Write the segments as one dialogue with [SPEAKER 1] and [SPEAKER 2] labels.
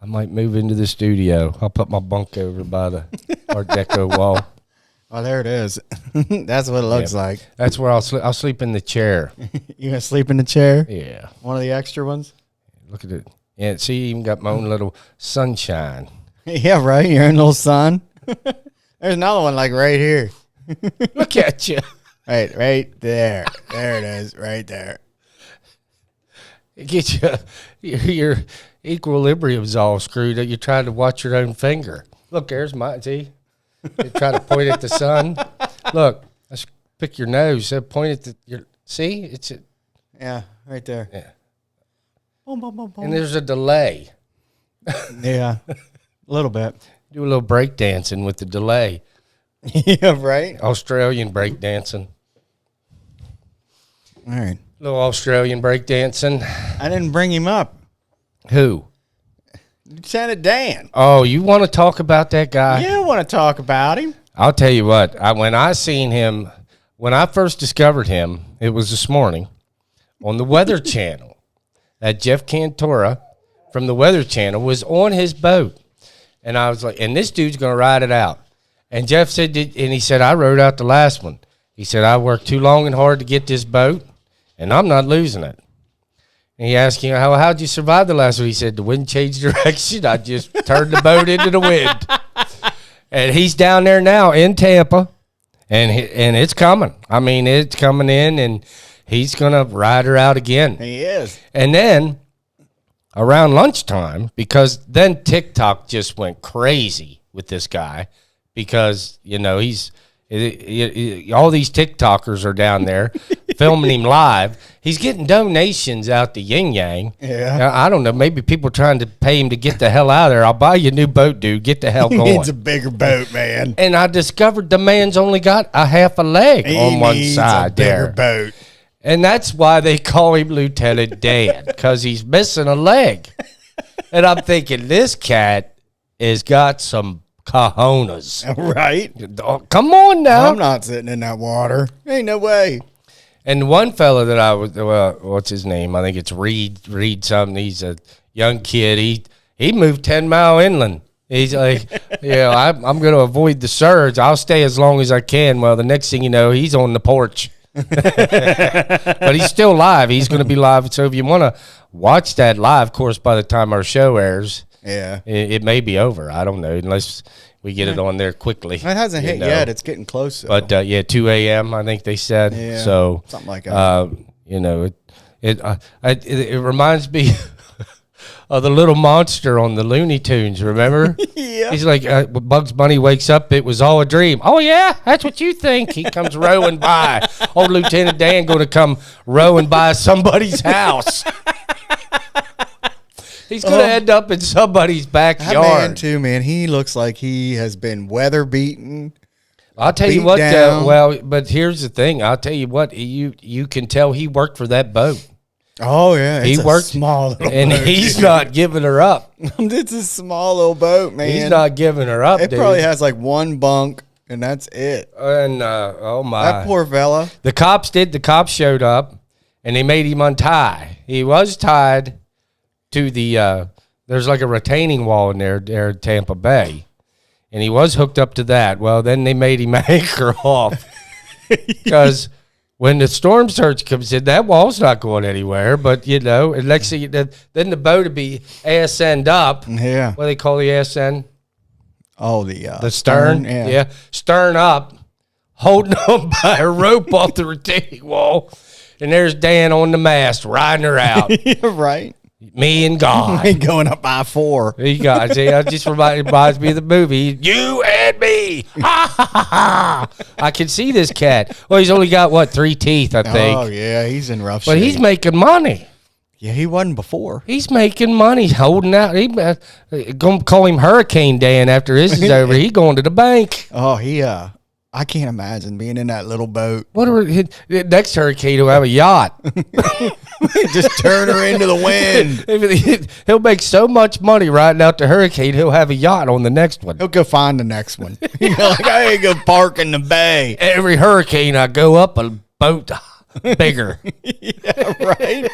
[SPEAKER 1] I might move into the studio. I'll put my bunk over by the Art Deco wall.
[SPEAKER 2] Oh, there it is. That's what it looks like.
[SPEAKER 1] That's where I'll sleep. I'll sleep in the chair.
[SPEAKER 2] You gonna sleep in the chair?
[SPEAKER 1] Yeah.
[SPEAKER 2] One of the extra ones?
[SPEAKER 1] Look at it. Yeah, see, even got my own little sunshine.
[SPEAKER 2] Yeah, right. Your own little sun. There's another one like right here.
[SPEAKER 1] Look at you.
[SPEAKER 2] Right there. There it is, right there.
[SPEAKER 1] It gets your equilibrium's all screwed up. You're trying to watch your own finger. Look, there's mine. See? You try to point at the sun. Look, let's pick your nose. Point at your. See? It's a,
[SPEAKER 2] yeah, right there.
[SPEAKER 1] Yeah.
[SPEAKER 2] Boom, boom, boom, boom.
[SPEAKER 1] And there's a delay.
[SPEAKER 2] Yeah, a little bit.
[SPEAKER 1] Do a little break dancing with the delay.
[SPEAKER 2] Yeah, right.
[SPEAKER 1] Australian break dancing.
[SPEAKER 2] All right.
[SPEAKER 1] Little Australian break dancing.
[SPEAKER 2] I didn't bring him up.
[SPEAKER 1] Who?
[SPEAKER 2] Lieutenant Dan.
[SPEAKER 1] Oh, you want to talk about that guy?
[SPEAKER 2] You want to talk about him?
[SPEAKER 1] I'll tell you what. When I seen him, when I first discovered him, it was this morning on the Weather Channel. That Jeff Cantora from the Weather Channel was on his boat, and I was like, and this dude's going to ride it out. And Jeff said, and he said, I rode out the last one. He said, I worked too long and hard to get this boat, and I'm not losing it. And he asked, how'd you survive the last one? He said, the wind changed direction. I just turned the boat into the wind. And he's down there now in Tampa, and it's coming. I mean, it's coming in, and he's going to ride her out again.
[SPEAKER 2] He is.
[SPEAKER 1] And then around lunchtime, because then TikTok just went crazy with this guy because, he's all these TikTokers are down there filming him live. He's getting donations out to Yin Yang.
[SPEAKER 2] Yeah.
[SPEAKER 1] Now, I don't know. Maybe people are trying to pay him to get the hell out of there. I'll buy you a new boat, dude. Get the hell going.
[SPEAKER 2] He needs a bigger boat, man.
[SPEAKER 1] And I discovered the man's only got a half a leg on one side there.
[SPEAKER 2] Bigger boat.
[SPEAKER 1] And that's why they call him Lieutenant Dan, because he's missing a leg. And I'm thinking, this cat has got some cojones.
[SPEAKER 2] Right?
[SPEAKER 1] Oh, come on now.
[SPEAKER 2] I'm not sitting in that water. Ain't no way.
[SPEAKER 1] And one fella that I was, what's his name? I think it's Reed something. He's a young kid. He moved 10 Mile inland. He's like, I'm going to avoid the surge. I'll stay as long as I can. Well, the next thing you know, he's on the porch. But he's still live. He's going to be live. So if you want to watch that live, of course, by the time our show airs, it may be over. I don't know, unless we get it on there quickly.
[SPEAKER 2] It hasn't hit yet. It's getting close.
[SPEAKER 1] But 2 a.m. I think they said.
[SPEAKER 2] Yeah,
[SPEAKER 1] so
[SPEAKER 2] something like that.
[SPEAKER 1] It reminds me of the little monster on the Looney Tunes. Remember?
[SPEAKER 2] Yeah.
[SPEAKER 1] He's like, Bugs Bunny wakes up. It was all a dream. Oh yeah, that's what you think. He comes rowing by. Old Lieutenant Dan going to come rowing by somebody's house. He's going to end up in somebody's backyard.
[SPEAKER 2] That man too, man. He looks like he has been weather beaten.
[SPEAKER 1] I'll tell you what. But here's the thing. I'll tell you what. You can tell he worked for that boat.
[SPEAKER 2] Oh yeah,
[SPEAKER 1] he worked
[SPEAKER 2] small little
[SPEAKER 1] and
[SPEAKER 2] boat,
[SPEAKER 1] he's not giving her up.
[SPEAKER 2] It's a small little boat, man.
[SPEAKER 1] He's not giving her up.
[SPEAKER 2] It probably has like one bunk, and that's it.
[SPEAKER 1] And oh my,
[SPEAKER 2] that poor fella.
[SPEAKER 1] The cops showed up, and they made him untie. He was tied to the. There's like a retaining wall in there at Tampa Bay, and he was hooked up to that. Well, then they made him anchor off because. When the storm surge comes in, that wall's not going anywhere. But, and next thing, then the boat would be ass end up.
[SPEAKER 2] Yeah.
[SPEAKER 1] What do they call the ass end?
[SPEAKER 2] Oh, the
[SPEAKER 1] stern. Yeah. Stern up, holding on by a rope off the retaining wall. And there's Dan on the mast riding her out.
[SPEAKER 2] Right.
[SPEAKER 1] Me and God.
[SPEAKER 2] Ain't going up by 4.
[SPEAKER 1] You guys, see, it just reminds me of the movie, You and Me. Ha, ha, ha, ha. I can see this cat. Well, he's only got, 3 teeth, I think.
[SPEAKER 2] Oh, yeah, he's in rough shape.
[SPEAKER 1] But he's making money.
[SPEAKER 2] Yeah, he wasn't before.
[SPEAKER 1] He's making money, holding out. He going to call him Hurricane Dan after this is over. He going to the bank.
[SPEAKER 2] Oh, I can't imagine being in that little boat.
[SPEAKER 1] Next hurricane will have a yacht.
[SPEAKER 2] Just turn her into the wind.
[SPEAKER 1] He'll make so much money riding out the hurricane, he'll have a yacht on the next one.
[SPEAKER 2] He'll go find the next one. Like, I ain't go park in the bay.
[SPEAKER 1] Every hurricane, I go up a boat bigger.
[SPEAKER 2] Yeah, right.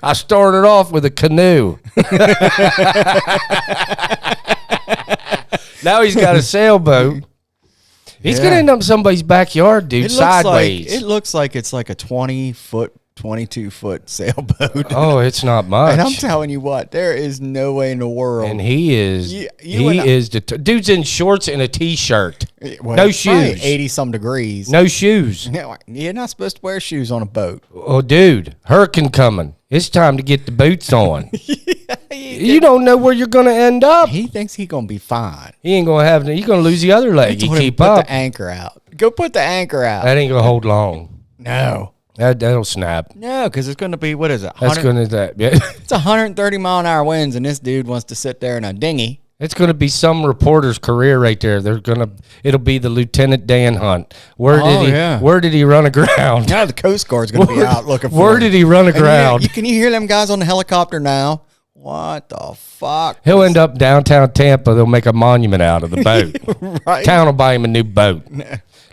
[SPEAKER 1] I started off with a canoe. Now he's got a sailboat. He's going to end up in somebody's backyard, dude, sideways.
[SPEAKER 2] It looks like it's like a 20-foot, 22-foot sailboat.
[SPEAKER 1] Oh, it's not much.
[SPEAKER 2] And I'm telling you what, there is no way in the world.
[SPEAKER 1] And he is, dude's in shorts and a T-shirt.
[SPEAKER 2] Well,
[SPEAKER 1] no shoes.
[SPEAKER 2] 80-some degrees.
[SPEAKER 1] No shoes.
[SPEAKER 2] No, you're not supposed to wear shoes on a boat.
[SPEAKER 1] Oh, dude, hurricane coming. It's time to get the boots on. You don't know where you're going to end up.
[SPEAKER 2] He thinks he's going to be fine.
[SPEAKER 1] He ain't going to have, he's going to lose the other leg. You keep
[SPEAKER 2] put
[SPEAKER 1] up.
[SPEAKER 2] the anchor out. Go put the anchor out.
[SPEAKER 1] That ain't going to hold long.
[SPEAKER 2] No.
[SPEAKER 1] That'll snap.
[SPEAKER 2] No, because it's going to be, what is it?
[SPEAKER 1] That's going to, yeah.
[SPEAKER 2] It's 130 mile an hour winds, and this dude wants to sit there in a dinghy.
[SPEAKER 1] It's going to be some reporter's career right there. It'll be the Lieutenant Dan Hunt. Where did he run aground?
[SPEAKER 2] Now the Coast Guard's going to be out looking for him.
[SPEAKER 1] Where did he run aground?
[SPEAKER 2] Can you hear them guys on the helicopter now? What the fuck?
[SPEAKER 1] He'll end up downtown Tampa. They'll make a monument out of the boat.
[SPEAKER 2] Right?
[SPEAKER 1] Town will buy him a new boat.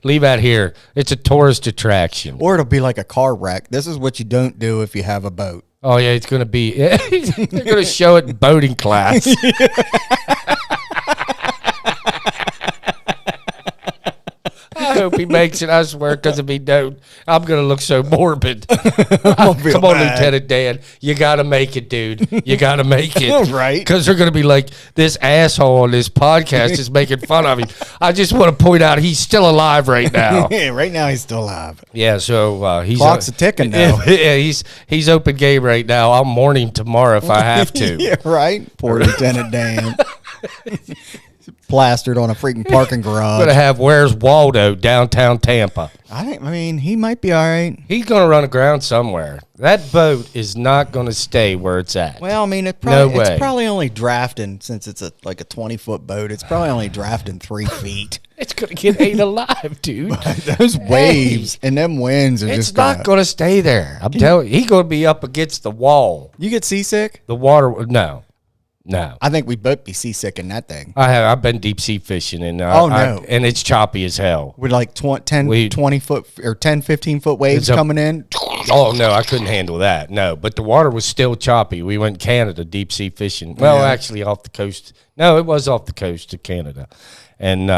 [SPEAKER 1] Leave out here. It's a tourist attraction.
[SPEAKER 2] Or it'll be like a car wreck. This is what you don't do if you have a boat.
[SPEAKER 1] Oh, yeah, it's going to be. They're going to show it in boating class. I hope he makes it, I swear, because if he don't, I'm going to look so morbid. Come on, Lieutenant Dan. You got to make it, dude. You got to make it.
[SPEAKER 2] Right.
[SPEAKER 1] Because they're going to be like, this asshole on this podcast is making fun of him. I just want to point out he's still alive right now.
[SPEAKER 2] Yeah, right now he's still alive.
[SPEAKER 1] Yeah, so he's...
[SPEAKER 2] Clock's a ticking now.
[SPEAKER 1] Yeah, he's open game right now. I'll mourn him tomorrow if I have to.
[SPEAKER 2] Yeah, right? Poor Lieutenant Dan. Plastered on a freaking parking garage.
[SPEAKER 1] Going to have Where's Waldo downtown Tampa.
[SPEAKER 2] I mean, he might be all right.
[SPEAKER 1] He's going to run aground somewhere. That boat is not going to stay where it's at.
[SPEAKER 2] Well, I mean, it's probably only drafting, since it's like a 20-foot boat, it's probably only drafting 3 feet.
[SPEAKER 1] It's going to get ate alive, dude.
[SPEAKER 2] Those waves and them winds are
[SPEAKER 1] it's not going to stay there. I'm telling you, he's going to be up against the wall.
[SPEAKER 2] You get seasick?
[SPEAKER 1] The water, no.
[SPEAKER 2] I think we'd both be seasick in that thing.
[SPEAKER 1] I've been deep sea fishing, and and it's choppy as hell.
[SPEAKER 2] With like 20 foot or 10, 15 foot waves coming in.
[SPEAKER 1] Oh no, I couldn't handle that. No, but the water was still choppy. We went Canada deep sea fishing. Well, actually off the coast. No, it was off the coast of Canada, and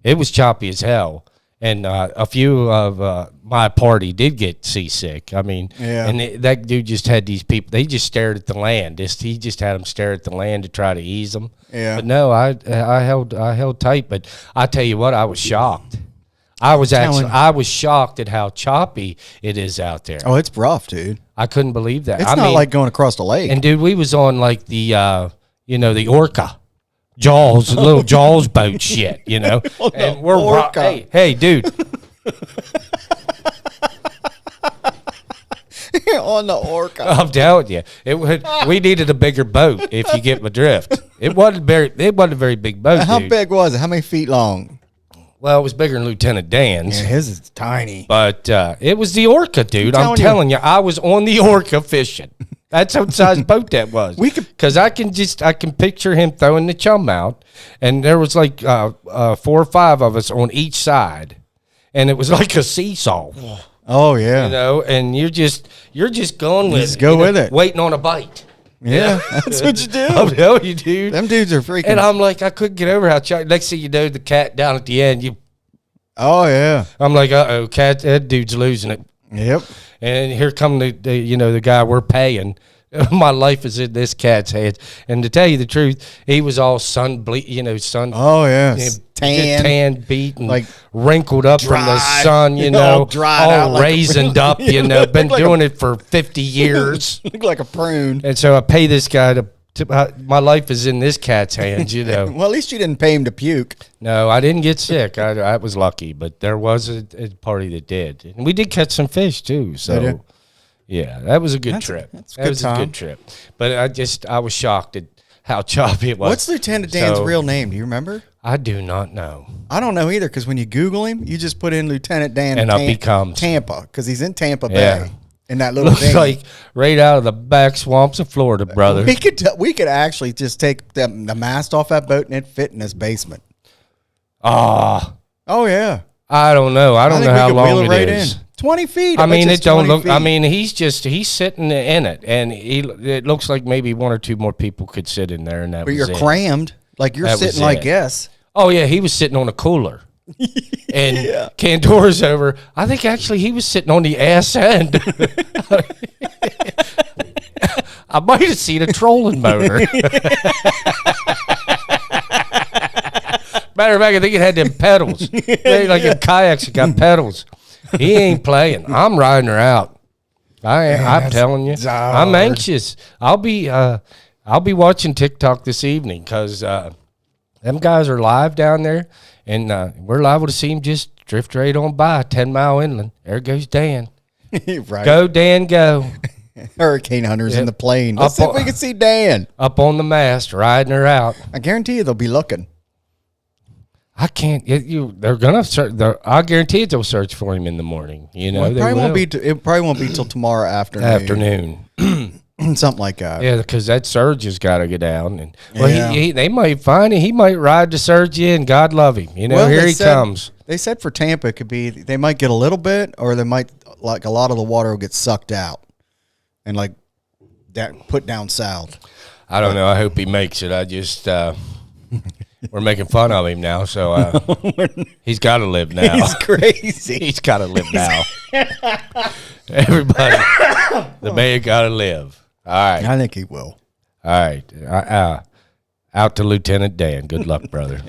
[SPEAKER 1] it was choppy as hell. And a few of my party did get seasick. I mean, and that dude just had these people. They just stared at the land. He just had them stare at the land to try to ease them. Yeah. But no, I held tight. But I tell you what, I was shocked. I was shocked at how choppy it is out there.
[SPEAKER 2] Oh, it's rough, dude.
[SPEAKER 1] I couldn't believe that.
[SPEAKER 2] It's not like going across the lake.
[SPEAKER 1] And dude, we was on like the the Orca. Jaws, little Jaws boat shit, and we're hey, dude.
[SPEAKER 2] On the Orca.
[SPEAKER 1] I'm telling you, we needed a bigger boat. If you get my drift, it wasn't a very big boat.
[SPEAKER 2] How big was it? How many feet long?
[SPEAKER 1] Well, it was bigger than Lieutenant Dan's.
[SPEAKER 2] Yeah, his is tiny.
[SPEAKER 1] But it was the Orca, dude. I'm telling you, I was on the Orca fishing. That's what size boat that was. Because I can picture him throwing the chum out, and there was like 4 or 5 of us on each side, and it was like a seesaw.
[SPEAKER 2] Oh yeah,
[SPEAKER 1] and you're just going with
[SPEAKER 2] just go with it,
[SPEAKER 1] waiting on a bite.
[SPEAKER 2] Yeah, that's what you do.
[SPEAKER 1] I'm telling you, dude.
[SPEAKER 2] Them dudes are freaking.
[SPEAKER 1] And I'm like, I couldn't get over how next thing you know, the cat down at the end.
[SPEAKER 2] Oh yeah.
[SPEAKER 1] I'm like, cat, that dude's losing it.
[SPEAKER 2] Yep.
[SPEAKER 1] And here come the guy we're paying. My life is in this cat's hands. And to tell you the truth, he was all sun.
[SPEAKER 2] Oh yeah,
[SPEAKER 1] tan, beat, and
[SPEAKER 2] like
[SPEAKER 1] wrinkled up from the sun.
[SPEAKER 2] All dried out,
[SPEAKER 1] all raisined up. Been doing it for 50 years.
[SPEAKER 2] Look like a prune.
[SPEAKER 1] And so I pay this guy to. My life is in this cat's hands,
[SPEAKER 2] Well, at least you didn't pay him to puke.
[SPEAKER 1] No, I didn't get sick. I was lucky, but there was a party that did, and we did catch some fish too. So, yeah, that was a good trip. That was a good trip. But I was shocked at how choppy it was.
[SPEAKER 2] What's Lieutenant Dan's real name? Do you remember?
[SPEAKER 1] I do not know.
[SPEAKER 2] I don't know either, because when you Google him, you just put in Lieutenant Dan
[SPEAKER 1] and up he comes.
[SPEAKER 2] Tampa, because he's in Tampa Bay. In that little
[SPEAKER 1] looks like right out of the back swamps of Florida, brother.
[SPEAKER 2] We could actually just take the mast off that boat and it fit in his basement.
[SPEAKER 1] Oh
[SPEAKER 2] yeah.
[SPEAKER 1] I don't know. I don't know how long it is.
[SPEAKER 2] 20 feet.
[SPEAKER 1] I mean, it don't look. I mean, he's sitting in it, and it looks like maybe one or two more people could sit in there, and that.
[SPEAKER 2] But
[SPEAKER 1] was
[SPEAKER 2] you're
[SPEAKER 1] it.
[SPEAKER 2] crammed, like you're sitting like this.
[SPEAKER 1] Oh yeah, he was sitting on a cooler, and Cantora's over. I think actually he was sitting on the ass end. I might have seen a trolling motor. Matter of fact, I think it had them pedals. Like in kayaks, it got pedals. He ain't playing. I'm riding her out. I'm telling you, I'm anxious. I'll be watching TikTok this evening because them guys are live down there, and we're liable to see him just drift right on by 10 Mile Inland. There goes Dan.
[SPEAKER 2] Right.
[SPEAKER 1] Go, Dan, go.
[SPEAKER 2] Hurricane hunters in the plane. Let's see if we can see Dan.
[SPEAKER 1] Up on the mast, riding her out.
[SPEAKER 2] I guarantee you they'll be looking.
[SPEAKER 1] I can't. They're gonna search. I guarantee it. They'll search for him in the morning. You know,
[SPEAKER 2] well, it probably won't be till tomorrow afternoon. Something like that.
[SPEAKER 1] Yeah, because that surge has got to go down, and they might find it. He might ride the surge in. God love him. You know, well, here he comes.
[SPEAKER 2] They said for Tampa, it could be they might get a little bit, or they might like a lot of the water will get sucked out, and like that put down south.
[SPEAKER 1] I don't know. I hope he makes it. I just. We're making fun of him now, so he's got to live now.
[SPEAKER 2] He's crazy.
[SPEAKER 1] He's got to live now. Everybody, the man got to live. All right.
[SPEAKER 2] I think he will.
[SPEAKER 1] All right. Out to Lieutenant Dan. Good luck, brother.